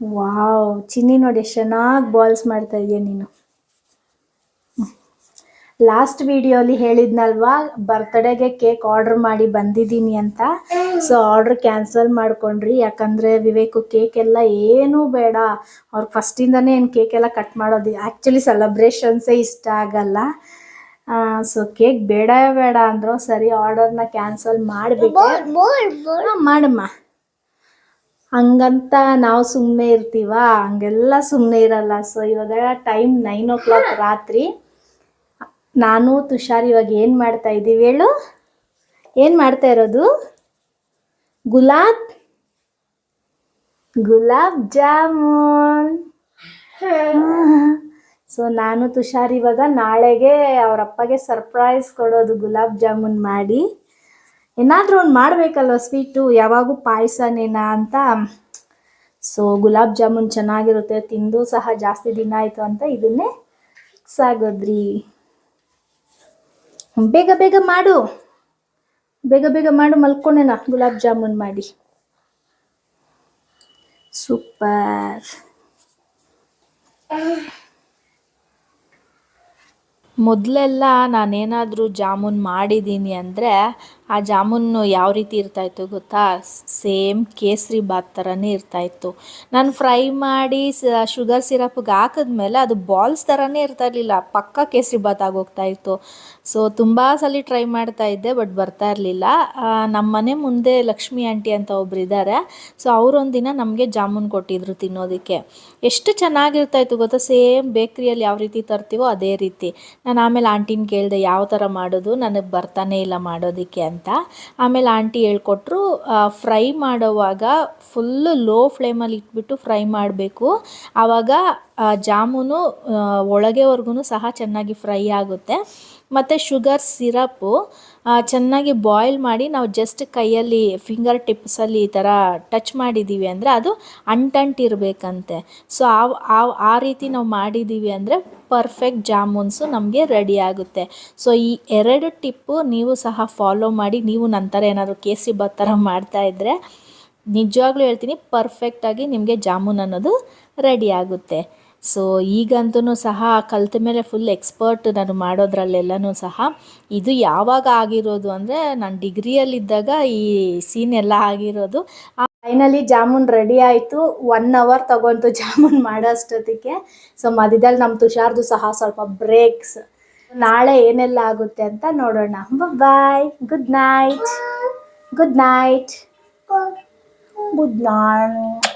Wow, ಚಿನ್ನಿ ನೋಡಿ ಎಷ್ಟು ಚೆನ್ನಾಗಿ ಬಾಲ್ಸ್ ಮಾಡ್ತಾ ಇದೀಯ ನೀನು. ಲಾಸ್ಟ್ ವಿಡಿಯೋಲಿ ಹೇಳಿದ್ನಲ್ವಾ ಬರ್ತ್ಡೇಗೆ ಕೇಕ್ ಆರ್ಡರ್ ಮಾಡಿ ಬಂದಿದ್ದೀನಿ ಅಂತ. ಸೊ ಆರ್ಡರ್ ಕ್ಯಾನ್ಸಲ್ ಮಾಡ್ಕೊಂಡ್ರಿ, ಯಾಕಂದರೆ ವಿವೇಕು ಕೇಕ್ ಎಲ್ಲ ಏನೂ ಬೇಡ, ಅವ್ರಿಗೆ ಫಸ್ಟಿಂದನೇ ಏನು ಕೇಕ್ ಎಲ್ಲ ಕಟ್ ಮಾಡೋದು ಆ್ಯಕ್ಚುಲಿ ಸೆಲೆಬ್ರೇಷನ್ಸೇ ಇಷ್ಟ ಆಗಲ್ಲ. ಸೊ ಕೇಕ್ ಬೇಡ ಬೇಡ ಅಂದರು. ಸರಿ ಆರ್ಡರ್ನ ಕ್ಯಾನ್ಸಲ್ ಮಾಡಿಬಿಟ್ಟೆ. ಮಾಡಮ್ಮ, ಹಂಗಂತ ನಾವು ಸುಮ್ಮನೆ ಇರ್ತೀವ? ಹಂಗೆಲ್ಲ ಸುಮ್ಮನೆ ಇರಲ್ಲ. ಸೊ ಇವಾಗ ಟೈಮ್ 9 o'clock ರಾತ್ರಿ. ನಾನು ತುಷಾರ್ ಇವಾಗ ಏನು ಮಾಡ್ತಾ ಇದ್ದೀವಿ ಹೇಳು? ಏನು ಮಾಡ್ತಾ ಇರೋದು? ಗುಲಾಬ್ ಜಾಮೂನ್. ಸೊ ನಾನು ತುಷಾರ್ ಇವಾಗ ನಾಳೆಗೆ ಅವರಪ್ಪಗೆ ಸರ್ಪ್ರೈಸ್ ಕೊಡೋದು ಗುಲಾಬ್ ಜಾಮೂನ್ ಮಾಡಿ. ಏನಾದರೂ ಒಂದು ಮಾಡಬೇಕಲ್ವ ಸ್ವೀಟು, ಯಾವಾಗೂ ಪಾಯಸನೇನಾ ಅಂತ. ಸೊ ಗುಲಾಬ್ ಜಾಮೂನ್ ಚೆನ್ನಾಗಿರುತ್ತೆ, ತಿಂದು ಸಹ ಜಾಸ್ತಿ ದಿನ ಆಯಿತು ಅಂತ ಇದನ್ನೇ ಸಾಗೋದ್ರಿ. ಬೇಗ ಬೇಗ ಮಾಡು, ಬೇಗ ಬೇಗ ಮಾಡು, ಮಲ್ಕೊಂಡೇನ ಗುಲಾಬ್ ಜಾಮೂನ್ ಮಾಡಿ. ಸೂಪರ್. ಮೊದಲೆಲ್ಲ ನಾನೇನಾದರೂ ಜಾಮೂನ್ ಮಾಡಿದ್ದೀನಿ ಅಂದರೆ ಆ ಜಾಮೂನು ಯಾವ ರೀತಿ ಇರ್ತಾಯಿತ್ತು ಗೊತ್ತಾ? ಸೇಮ್ ಕೇಸರಿ ಬಾತ್ ಥರನೇ ಇರ್ತಾಯಿತ್ತು. ನಾನು ಫ್ರೈ ಮಾಡಿ ಶುಗರ್ ಸಿರಪ್ಗೆ ಹಾಕಿದ್ಮೇಲೆ ಅದು ಬಾಲ್ಸ್ ಥರನೇ ಇರ್ತಾ ಇರಲಿಲ್ಲ, ಪಕ್ಕ ಕೇಸರಿ ಬಾತ್ ಆಗೋಗ್ತಾಯಿತ್ತು. ಸೊ ತುಂಬ ಸಲ ಟ್ರೈ ಮಾಡ್ತಾ ಇದ್ದೆ, ಬಟ್ ಬರ್ತಾ ಇರಲಿಲ್ಲ. ನಮ್ಮ ಮನೆ ಮುಂದೆ ಲಕ್ಷ್ಮಿ ಆಂಟಿ ಅಂತ ಒಬ್ರು ಇದ್ದಾರೆ. ಸೊ ಅವರೊಂದಿನ ನಮಗೆ ಜಾಮೂನ್ ಕೊಟ್ಟಿದ್ರು ತಿನ್ನೋದಕ್ಕೆ. ಎಷ್ಟು ಚೆನ್ನಾಗಿರ್ತಾಯಿತ್ತು ಗೊತ್ತಾ? ಸೇಮ್ ಬೇಕ್ರಿಯಲ್ಲಿ ಯಾವ ರೀತಿ ತರ್ತೀವೋ ಅದೇ ರೀತಿ. ನಾನು ಆಮೇಲೆ ಆಂಟಿನ ಕೇಳಿದೆ ಯಾವ ಥರ ಮಾಡೋದು, ನನಗೆ ಬರ್ತಾನೆ ಇಲ್ಲ ಮಾಡೋದಕ್ಕೆ ಅಂತ. ಆಮೇಲೆ ಆಂಟಿ ಹೇಳ್ಕೊಟ್ರು, ಫ್ರೈ ಮಾಡೋವಾಗ ಫುಲ್ಲು ಲೋ ಫ್ಲೇಮಲ್ಲಿ ಇಟ್ಬಿಟ್ಟು ಫ್ರೈ ಮಾಡಬೇಕು. ಆವಾಗ ಜಾಮೂನು ಒಳಗೆವರೆಗೂ ಸಹ ಚೆನ್ನಾಗಿ ಫ್ರೈ ಆಗುತ್ತೆ. ಮತ್ತು ಶುಗರ್ ಸಿರಪ್ಪು ಚೆನ್ನಾಗಿ ಬಾಯ್ಲ್ ಮಾಡಿ ನಾವು ಜಸ್ಟ್ ಕೈಯಲ್ಲಿ ಫಿಂಗರ್ ಟಿಪ್ಸಲ್ಲಿ ಈ ಥರ ಟಚ್ ಮಾಡಿದ್ದೀವಿ ಅಂದರೆ ಅದು ಅಂಟಂಟಿರಬೇಕಂತೆ. ಸೊ ಆ ರೀತಿ ನಾವು ಮಾಡಿದ್ದೀವಿ ಅಂದರೆ ಪರ್ಫೆಕ್ಟ್ ಜಾಮೂನ್ಸು ನಮಗೆ ರೆಡಿ ಆಗುತ್ತೆ. ಸೊ ಈ 2 ಟಿಪ್ಪು ನೀವು ಸಹ ಫಾಲೋ ಮಾಡಿ. ನೀವು ನಂತರ ಏನಾದರೂ ಕೇಸರಿ ಬಾತ್ ಥರ ಮಾಡ್ತಾಯಿದ್ರೆ ನಿಜವಾಗ್ಲೂ ಹೇಳ್ತೀನಿ, ಪರ್ಫೆಕ್ಟಾಗಿ ನಿಮಗೆ ಜಾಮೂನ್ ಅನ್ನೋದು ರೆಡಿ ಆಗುತ್ತೆ. ಸೊ ಈಗಂತೂ ಸಹ ಕಲಿತ ಮೇಲೆ ಫುಲ್ ಎಕ್ಸ್ಪರ್ಟ್ ನಾನು ಮಾಡೋದ್ರಲ್ಲೆಲ್ಲನೂ ಸಹ. ಇದು ಯಾವಾಗ ಆಗಿರೋದು ಅಂದರೆ ನಾನು ಡಿಗ್ರಿಯಲ್ಲಿದ್ದಾಗ ಈ ಸೀನ್ ಎಲ್ಲ ಆಗಿರೋದು. ಫೈನಲಿ ಜಾಮೂನ್ ರೆಡಿ ಆಯಿತು. 1 hour ತಗೊಂತು ಜಾಮೂನ್ ಮಾಡೋ ಅಷ್ಟೊತ್ತಿಗೆ. ಸೊ ಮಧ್ಯದಲ್ಲಿ ನಮ್ಮ ತುಷಾರ್ದು ಸಹ ಸ್ವಲ್ಪ ಬ್ರೇಕ್ಸ್. ನಾಳೆ ಏನೆಲ್ಲ ಆಗುತ್ತೆ ಅಂತ ನೋಡೋಣ. Bye, good night. Good night. Good night.